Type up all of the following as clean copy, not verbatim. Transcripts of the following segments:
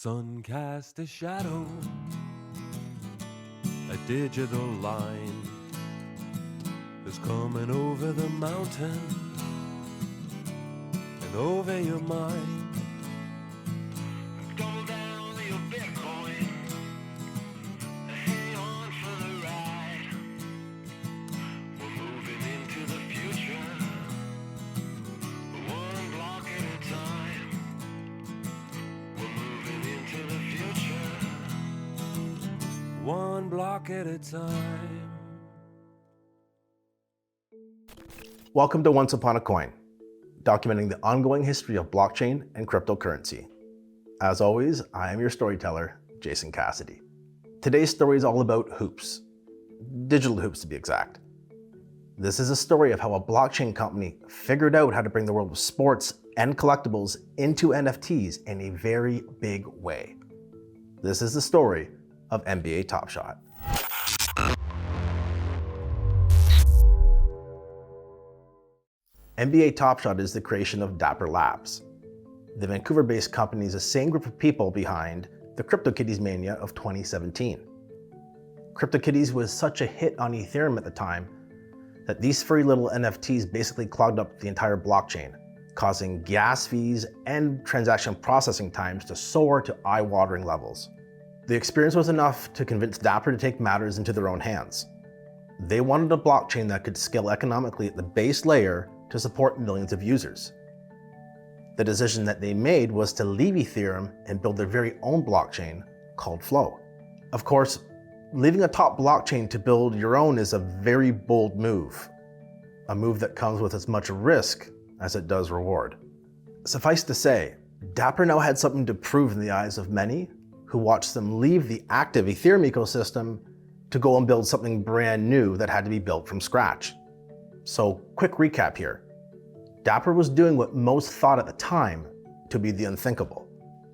Sun cast a shadow, a digital line is coming over the mountain and over your mind. Double down your Bitcoin, hang on for the ride. We're moving into the future, one block at a time. We're moving into the future, one block at a time. Welcome to Once Upon a Coin, documenting the ongoing history of blockchain and cryptocurrency. As always, I am your storyteller, Jason Cassidy. Today's story is all about hoops, digital hoops to be exact. This is a story of how a blockchain company figured out how to bring the world of sports and collectibles into NFTs in a very big way. This is the story of NBA Top Shot. NBA Top Shot is the creation of Dapper Labs. The Vancouver-based company is the same group of people behind the Crypto Kitties mania of 2017. Crypto Kitties was such a hit on Ethereum at the time that these furry little NFTs basically clogged up the entire blockchain, causing gas fees and transaction processing times to soar to eye-watering levels. The experience was enough to convince Dapper to take matters into their own hands. They wanted a blockchain that could scale economically at the base layer to support millions of users. The decision that they made was to leave Ethereum and build their very own blockchain called Flow. Of course, leaving a top blockchain to build your own is a very bold move, a move that comes with as much risk as it does reward. Suffice to say, Dapper now had something to prove in the eyes of many who watched them leave the active Ethereum ecosystem to go and build something brand new that had to be built from scratch. So, quick recap here. Dapper was doing what most thought at the time to be the unthinkable.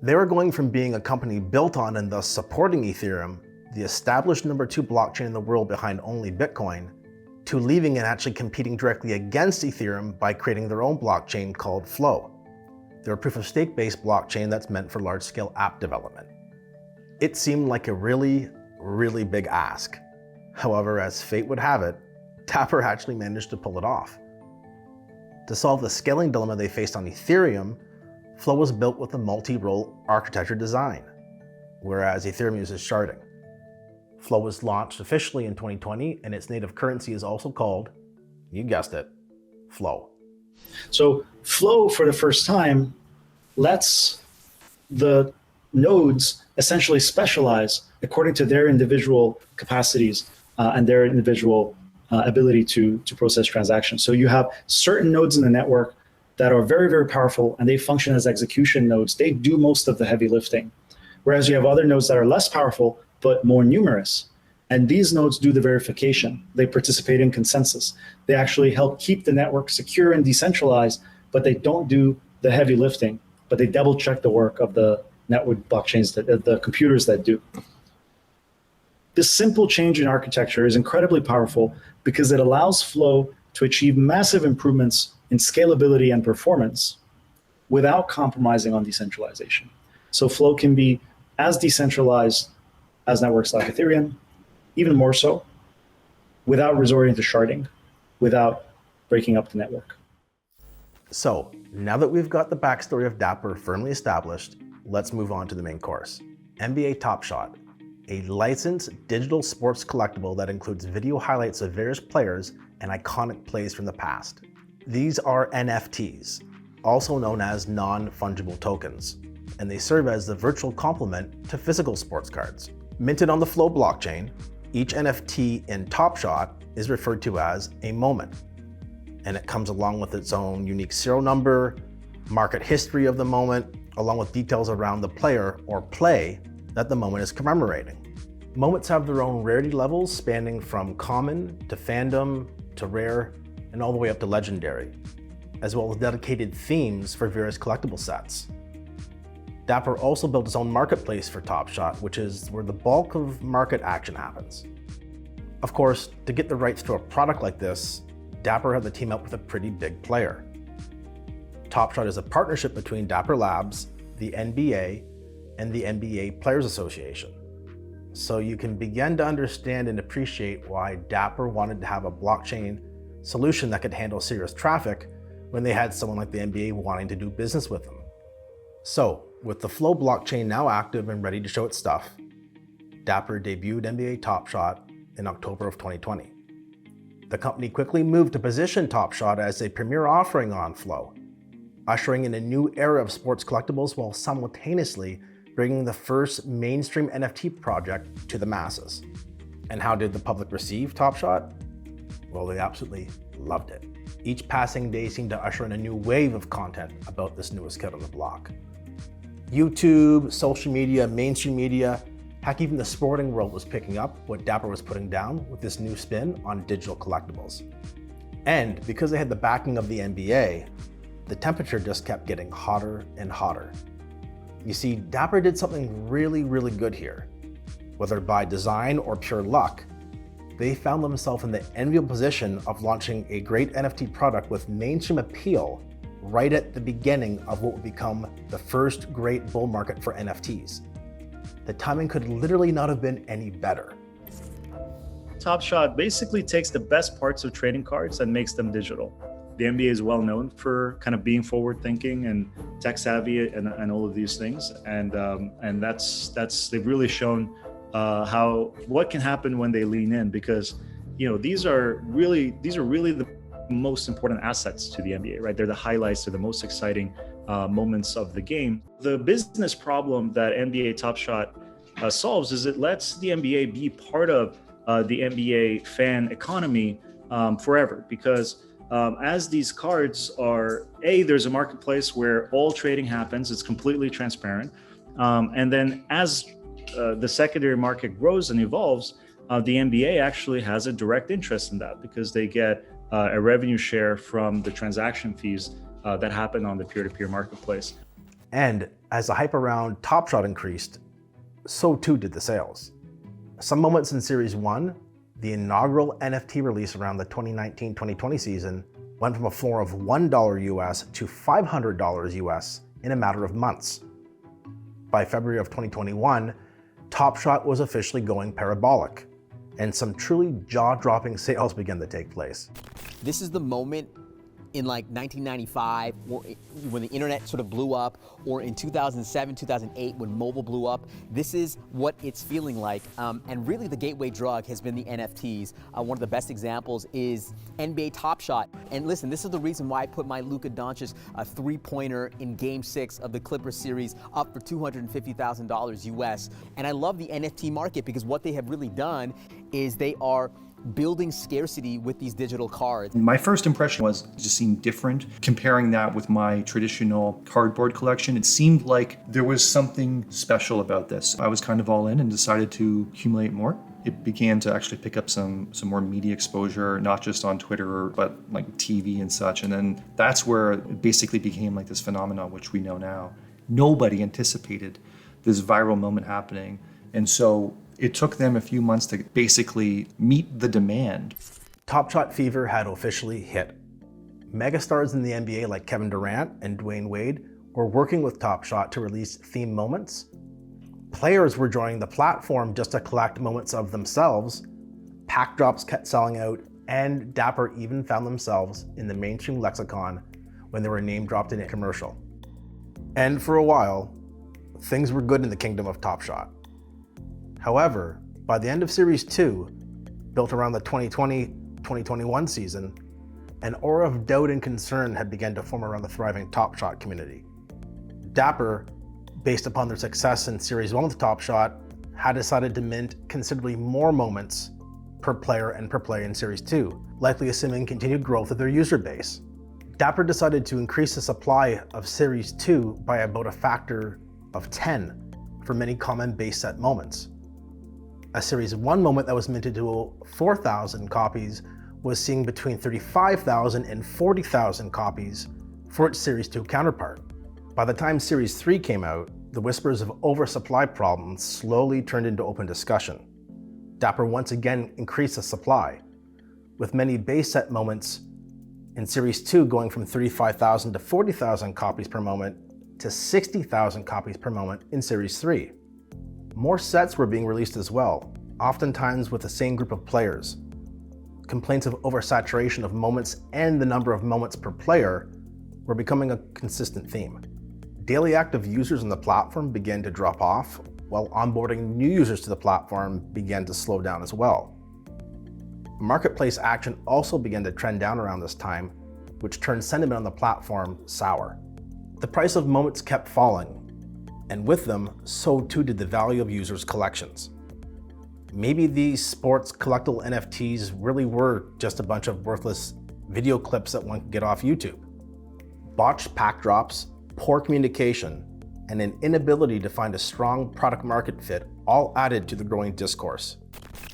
They were going from being a company built on and thus supporting Ethereum, the established number 2 blockchain in the world behind only Bitcoin, to leaving and actually competing directly against Ethereum by creating their own blockchain called Flow. They're a proof-of-stake based blockchain that's meant for large-scale app development. It seemed like a really big ask. However, as fate would have it, Dapper actually managed to pull it off. To solve the scaling dilemma they faced on Ethereum, Flow was built with a multi-role architecture design, whereas Ethereum uses sharding. Flow was launched officially in 2020, and its native currency is also called, you guessed it, Flow. So Flow, for the first time, lets the nodes essentially specialize according to their individual capacities and their individual ability to process transactions. So you have certain nodes in the network that are very powerful, and they function as execution nodes. They do most of the heavy lifting. Whereas you have other nodes that are less powerful, but more numerous. And these nodes do the verification. They participate in consensus. They actually help keep the network secure and decentralized, but they don't do the heavy lifting, but they double check the work of the network blockchains, the computers that do. This simple change in architecture is incredibly powerful because it allows Flow to achieve massive improvements in scalability and performance without compromising on decentralization. So Flow can be as decentralized as networks like Ethereum, even more so, without resorting to sharding, without breaking up the network. So, now that we've got the backstory of Dapper firmly established, let's move on to the main course. NBA Top Shot, a licensed digital sports collectible that includes video highlights of various players and iconic plays from the past. These are NFTs, also known as non-fungible tokens, and they serve as the virtual complement to physical sports cards. Minted on the Flow blockchain, each NFT in Top Shot is referred to as a moment, and it comes along with its own unique serial number, market history of the moment, along with details around the player or play that the moment is commemorating. Moments have their own rarity levels spanning from common to fandom to rare and all the way up to legendary, as well as dedicated themes for various collectible sets. Dapper also built its own marketplace for Top Shot, which is where the bulk of market action happens. Of course, to get the rights to a product like this, Dapper had to team up with a pretty big player. Top Shot is a partnership between Dapper Labs, the NBA, and the NBA Players Association. So you can begin to understand and appreciate why Dapper wanted to have a blockchain solution that could handle serious traffic when they had someone like the NBA wanting to do business with them. So, with the Flow blockchain now active and ready to show its stuff, Dapper debuted NBA Top Shot in October of 2020. The company quickly moved to position Top Shot as a premier offering on Flow, ushering in a new era of sports collectibles while simultaneously bringing the first mainstream NFT project to the masses. And how did the public receive Top Shot? Well, they absolutely loved it. Each passing day seemed to usher in a new wave of content about this newest kid on the block. YouTube, social media, mainstream media, heck, even the sporting world was picking up what Dapper was putting down with this new spin on digital collectibles. And because they had the backing of the NBA, the temperature just kept getting hotter and hotter. You see, Dapper did something really, really good here. Whether by design or pure luck, they found themselves in the enviable position of launching a great NFT product with mainstream appeal right at the beginning of what would become the first great bull market for NFTs. The timing could literally not have been any better. Top Shot basically takes the best parts of trading cards and makes them digital. The NBA is well known for kind of being forward thinking and tech savvy and all of these things. And that's they've really shown what can happen when they lean in, because these are really the most important assets to the NBA, right? They're the highlights, they're the most exciting moments of the game. The business problem that NBA Top Shot solves is it lets the NBA be part of the NBA fan economy forever, because as these cards are, there's a marketplace where all trading happens, it's completely transparent, and then as the secondary market grows and evolves, the NBA actually has a direct interest in that, because they get a revenue share from the transaction fees that happen on the peer-to-peer marketplace. And as the hype around Top Shot increased, so too did the sales. Some moments in Series 1, the inaugural NFT release around the 2019-2020 season, went from a floor of $1 US to $500 US in a matter of months. By February of 2021, Top Shot was officially going parabolic, and some truly jaw-dropping sales began to take place. This is the moment in like 1995 when the internet sort of blew up, or in 2007, 2008 when mobile blew up. This is what it's feeling like. And really the gateway drug has been the NFTs. One of the best examples is NBA Top Shot. And listen, this is the reason why I put my Luka Doncic three-pointer in Game 6 of the Clippers series up for $250,000 US. And I love the NFT market because what they have really done is they are building scarcity with these digital cards. My first impression was it just seemed different. Comparing that with my traditional cardboard collection, it seemed like there was something special about this. I was kind of all in and decided to accumulate more. It began to actually pick up some more media exposure, not just on Twitter, but like TV and such. And then that's where it basically became like this phenomenon, which we know now. Nobody anticipated this viral moment happening. And so it took them a few months to basically meet the demand. Top Shot fever had officially hit. Megastars in the NBA like Kevin Durant and Dwayne Wade were working with Top Shot to release theme moments. Players were joining the platform just to collect moments of themselves. Pack drops kept selling out, and Dapper even found themselves in the mainstream lexicon when they were name dropped in a commercial. And for a while, things were good in the kingdom of Top Shot. However, by the end of Series 2, built around the 2020-2021 season, an aura of doubt and concern had begun to form around the thriving Top Shot community. Dapper, based upon their success in Series 1 with Top Shot, had decided to mint considerably more moments per player and per play in Series 2, likely assuming continued growth of their user base. Dapper decided to increase the supply of Series 2 by about a factor of 10 for many common base set moments. A Series 1 moment that was minted to 4,000 copies was seeing between 35,000 and 40,000 copies for its Series 2 counterpart. By the time Series 3 came out, the whispers of oversupply problems slowly turned into open discussion. Dapper once again increased the supply, with many base set moments in Series 2 going from 35,000 to 40,000 copies per moment, to 60,000 copies per moment in Series 3. More sets were being released as well, oftentimes with the same group of players. Complaints of oversaturation of moments and the number of moments per player were becoming a consistent theme. Daily active users on the platform began to drop off, while onboarding new users to the platform began to slow down as well. Marketplace action also began to trend down around this time, which turned sentiment on the platform sour. The price of moments kept falling, and with them, so too did the value of users' collections. Maybe these sports collectible NFTs really were just a bunch of worthless video clips that one could get off YouTube. Botched pack drops, poor communication, and an inability to find a strong product market fit all added to the growing discourse.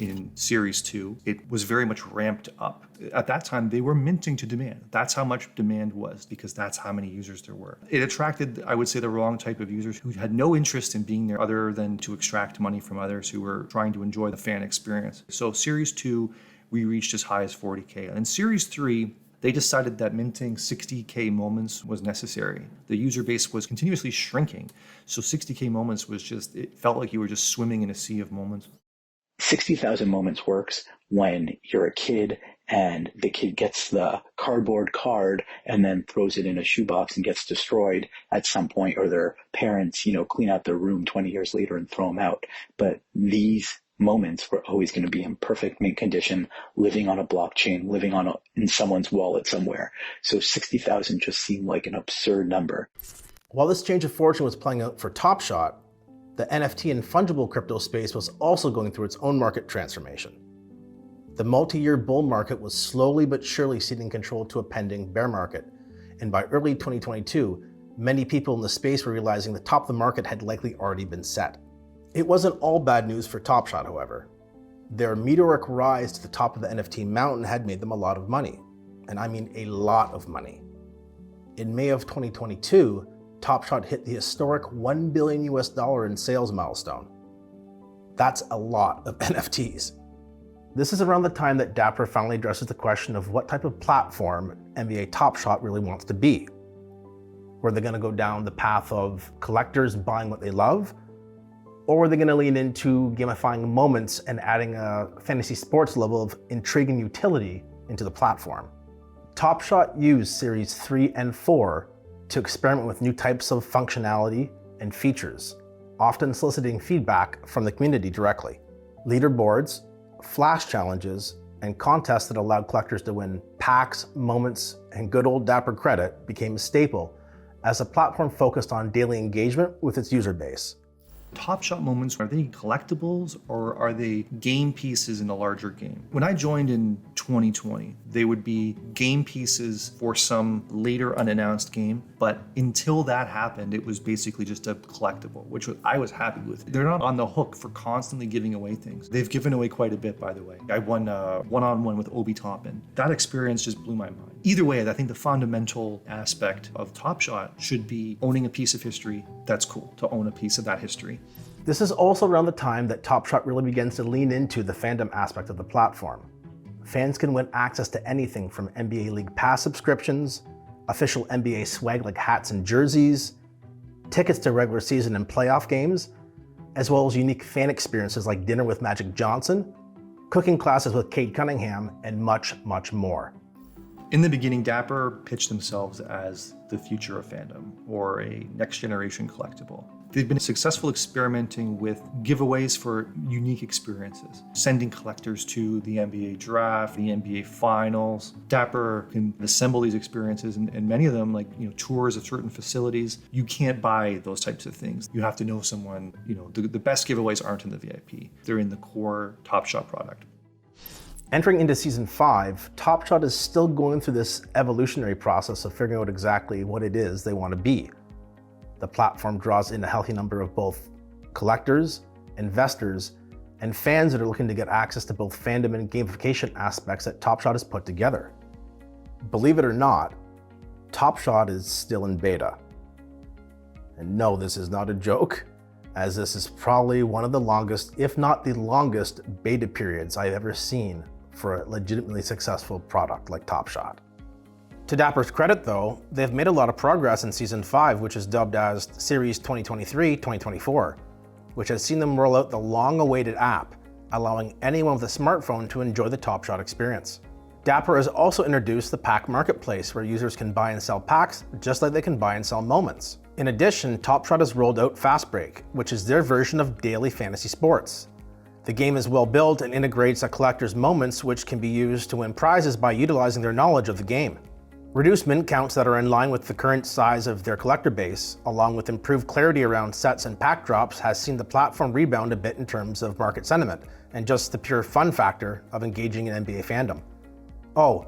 In Series 2, it was very much ramped up. At that time, they were minting to demand. That's how much demand was, because that's how many users there were. It attracted, I would say, the wrong type of users who had no interest in being there other than to extract money from others who were trying to enjoy the fan experience. So Series 2, we reached as high as 40K. And in Series 3, they decided that minting 60K moments was necessary. The user base was continuously shrinking. So 60K moments was just, it felt like you were just swimming in a sea of moments. 60,000 moments works when you're a kid and the kid gets the cardboard card and then throws it in a shoebox and gets destroyed at some point, or their parents, clean out their room 20 years later and throw them out. But these moments were always going to be in perfect mint condition, living on a blockchain, living in someone's wallet somewhere. So 60,000 just seemed like an absurd number. While this change of fortune was playing out for Top Shot, the NFT and fungible crypto space was also going through its own market transformation. The multi-year bull market was slowly but surely ceding control to a pending bear market, and by early 2022, many people in the space were realizing the top of the market had likely already been set. It wasn't all bad news for Top Shot, however. Their meteoric rise to the top of the NFT mountain had made them a lot of money, and I mean a lot of money. In May of 2022, Top Shot hit the historic $1 billion in sales milestone. That's a lot of NFTs. This is around the time that Dapper finally addresses the question of what type of platform NBA Top Shot really wants to be. Were they going to go down the path of collectors buying what they love? Or were they going to lean into gamifying moments and adding a fantasy sports level of intrigue and utility into the platform? Top Shot used Series 3 and 4 to experiment with new types of functionality and features, often soliciting feedback from the community directly. Leaderboards, flash challenges, and contests that allowed collectors to win packs, moments, and good old Dapper credit became a staple as the platform focused on daily engagement with its user base. Top Shot moments, are they collectibles or are they game pieces in a larger game? When I joined in 2020, they would be game pieces for some later unannounced game, but until that happened, it was basically just a collectible, which I was happy with. They're not on the hook for constantly giving away things. They've given away quite a bit, by the way. I won a one-on-one with Obi Toppin. That experience just blew my mind. Either way, I think the fundamental aspect of Top Shot should be owning a piece of history. That's cool, to own a piece of that history. This is also around the time that Top Shot really begins to lean into the fandom aspect of the platform. Fans can win access to anything from NBA League Pass subscriptions, official NBA swag like hats and jerseys, tickets to regular season and playoff games, as well as unique fan experiences like dinner with Magic Johnson, cooking classes with Kate Cunningham, and much, much more. In the beginning, Dapper pitched themselves as the future of fandom, or a next generation collectible. They've been successful experimenting with giveaways for unique experiences, sending collectors to the NBA draft, the NBA finals. Dapper can assemble these experiences, and many of them, like tours of certain facilities, you can't buy those types of things. You have to know someone. The best giveaways aren't in the VIP. They're in the core Top Shot product. Entering into Season 5, Top Shot is still going through this evolutionary process of figuring out exactly what it is they want to be. The platform draws in a healthy number of both collectors, investors, and fans that are looking to get access to both fandom and gamification aspects that Top Shot has put together. Believe it or not, Top Shot is still in beta. And no, this is not a joke, as this is probably one of the longest, if not the longest, beta periods I've ever seen for a legitimately successful product like Top Shot. To Dapper's credit though, they've made a lot of progress in Season 5, which is dubbed as Series 2023-2024, which has seen them roll out the long-awaited app, allowing anyone with a smartphone to enjoy the Top Shot experience. Dapper has also introduced the pack marketplace where users can buy and sell packs just like they can buy and sell moments. In addition, Top Shot has rolled out Fast Break, which is their version of daily fantasy sports. The game is well built and integrates a collector's moments which can be used to win prizes by utilizing their knowledge of the game. Reduced mint counts that are in line with the current size of their collector base, along with improved clarity around sets and pack drops, has seen the platform rebound a bit in terms of market sentiment, and just the pure fun factor of engaging in NBA fandom. Oh,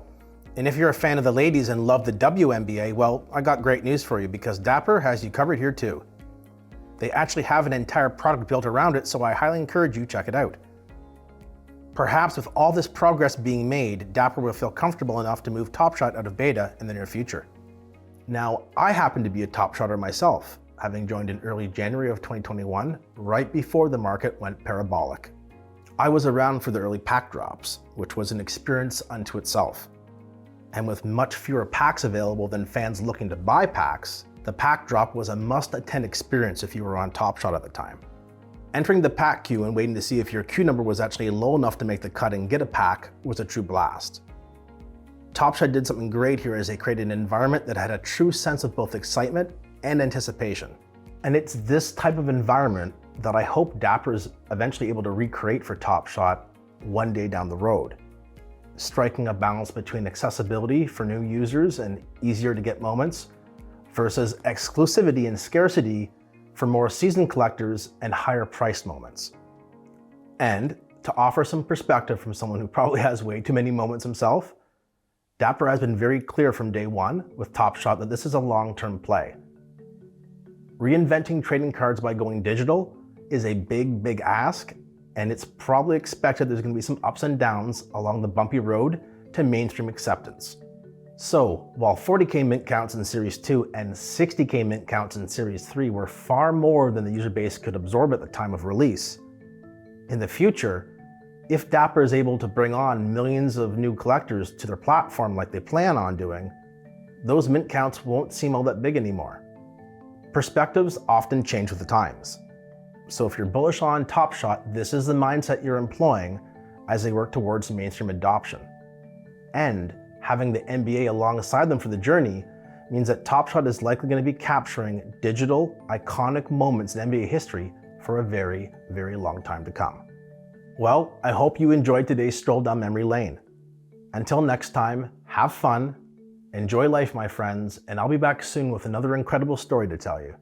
and if you're a fan of the ladies and love the WNBA, well, I got great news for you because Dapper has you covered here too. They actually have an entire product built around it, so I highly encourage you check it out. Perhaps with all this progress being made, Dapper will feel comfortable enough to move Top Shot out of beta in the near future. Now, I happen to be a Top Shotter myself, having joined in early January of 2021, right before the market went parabolic. I was around for the early pack drops, which was an experience unto itself. And with much fewer packs available than fans looking to buy packs, the pack drop was a must-attend experience if you were on Top Shot at the time. Entering the pack queue and waiting to see if your queue number was actually low enough to make the cut and get a pack was a true blast. Top Shot did something great here as they created an environment that had a true sense of both excitement and anticipation. And it's this type of environment that I hope Dapper is eventually able to recreate for Top Shot one day down the road, striking a balance between accessibility for new users and easier to get moments versus exclusivity and scarcity for more seasoned collectors and higher priced moments. And to offer some perspective from someone who probably has way too many moments himself, Dapper has been very clear from day one with Top Shot that this is a long-term play. Reinventing trading cards by going digital is a big ask, and it's probably expected there's going to be some ups and downs along the bumpy road to mainstream acceptance. So, while 40k mint counts in Series 2 and 60k mint counts in Series 3 were far more than the user base could absorb at the time of release, in the future, if Dapper is able to bring on millions of new collectors to their platform like they plan on doing, those mint counts won't seem all that big anymore. Perspectives often change with the times. So if you're bullish on Top Shot, this is the mindset you're employing as they work towards mainstream adoption. And having the NBA alongside them for the journey means that Top Shot is likely going to be capturing digital, iconic moments in NBA history for a very long time to come. Well, I hope you enjoyed today's stroll down memory lane. Until next time, have fun, enjoy life, my friends, and I'll be back soon with another incredible story to tell you.